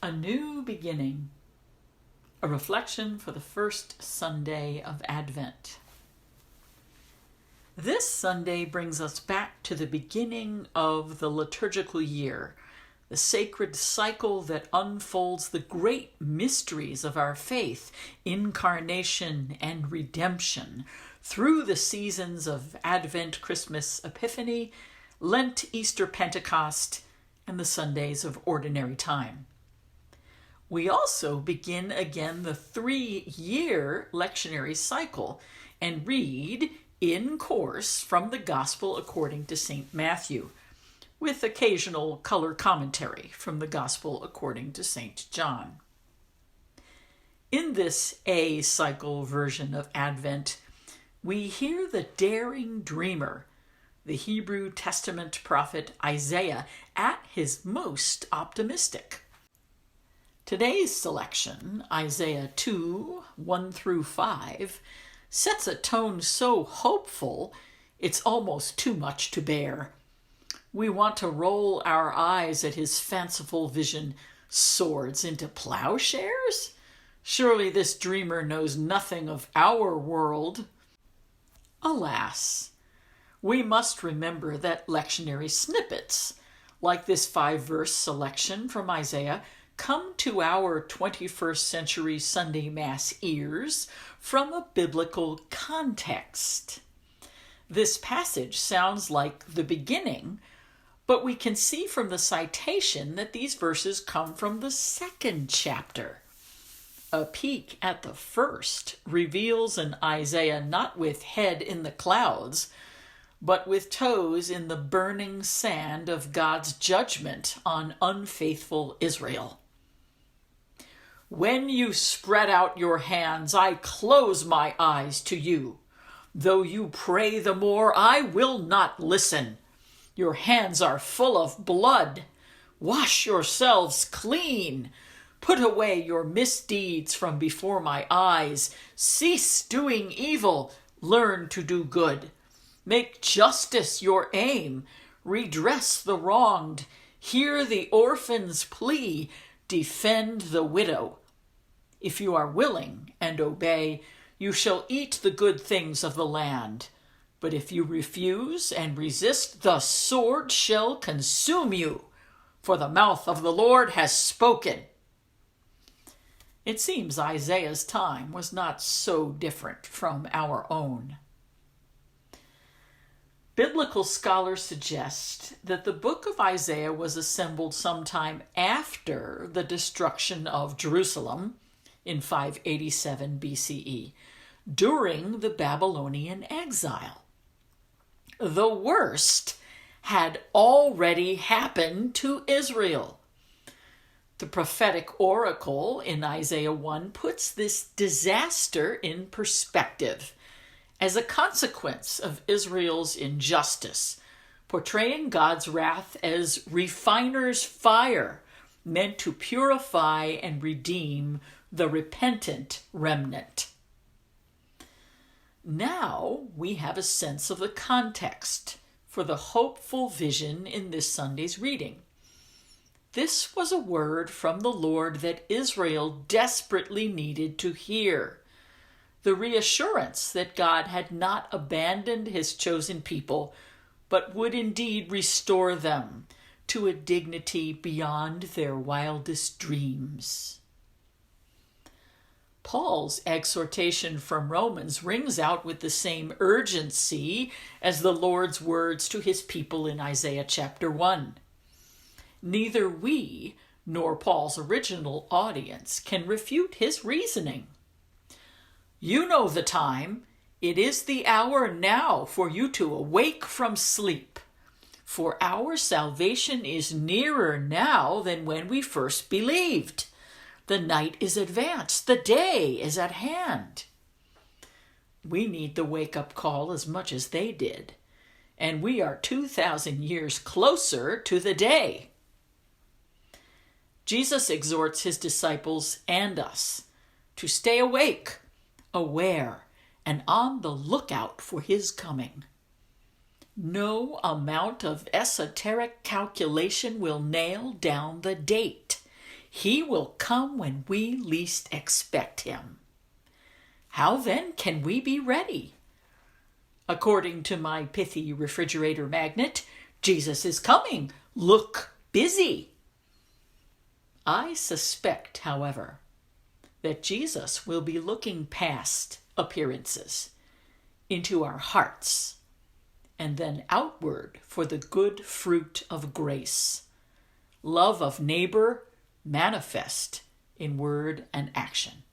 A new beginning, a reflection for the first Sunday of Advent. This Sunday brings us back to the beginning of the liturgical year, the sacred cycle that unfolds the great mysteries of our faith, incarnation and redemption, through the seasons of Advent, Christmas, Epiphany, Lent, Easter, Pentecost, and the Sundays of Ordinary Time. We also begin again the 3-year lectionary cycle and read in course from the Gospel according to St. Matthew, with occasional color commentary from the Gospel according to St. John. In this A-cycle version of Advent, we hear the daring dreamer, the Hebrew Testament prophet Isaiah, at his most optimistic. Today's selection, Isaiah 2, 1-5, sets a tone so hopeful it's almost too much to bear. We want to roll our eyes at his fanciful vision, swords into plowshares? Surely this dreamer knows nothing of our world. Alas, we must remember that lectionary snippets, like this 5-verse selection from Isaiah, come to our 21st century Sunday Mass ears from a biblical context. This passage sounds like the beginning, but we can see from the citation that these verses come from the 2nd chapter. A peek at the first reveals an Isaiah not with head in the clouds, but with toes in the burning sand of God's judgment on unfaithful Israel. When you spread out your hands, I close my eyes to you. Though you pray the more, I will not listen. Your hands are full of blood. Wash yourselves clean. Put away your misdeeds from before my eyes. Cease doing evil. Learn to do good. Make justice your aim. Redress the wronged. Hear the orphan's plea. Defend the widow. If you are willing and obey, you shall eat the good things of the land. But if you refuse and resist, the sword shall consume you, for the mouth of the Lord has spoken. It seems Isaiah's time was not so different from our own. Biblical scholars suggest that the book of Isaiah was assembled sometime after the destruction of Jerusalem in 587 BCE, during the Babylonian exile. The worst had already happened to Israel. The prophetic oracle in Isaiah 1 puts this disaster in perspective as a consequence of Israel's injustice, portraying God's wrath as refiner's fire meant to purify and redeem the repentant remnant. Now we have a sense of the context for the hopeful vision in this Sunday's reading. This was a word from the Lord that Israel desperately needed to hear. The reassurance that God had not abandoned his chosen people, but would indeed restore them to a dignity beyond their wildest dreams. Paul's exhortation from Romans rings out with the same urgency as the Lord's words to his people in Isaiah chapter 1. Neither we nor Paul's original audience can refute his reasoning. You know the time. It is the hour now for you to awake from sleep. For our salvation is nearer now than when we first believed. The night is advanced. The day is at hand. We need the wake-up call as much as they did, and we are 2,000 years closer to the day. Jesus exhorts his disciples and us to stay awake, aware, and on the lookout for his coming. No amount of esoteric calculation will nail down the date. He will come when we least expect him. How then can we be ready? According to my pithy refrigerator magnet, Jesus is coming. Look busy. I suspect, however, that Jesus will be looking past appearances into our hearts and then outward for the good fruit of grace, love of neighbor manifest in word and action.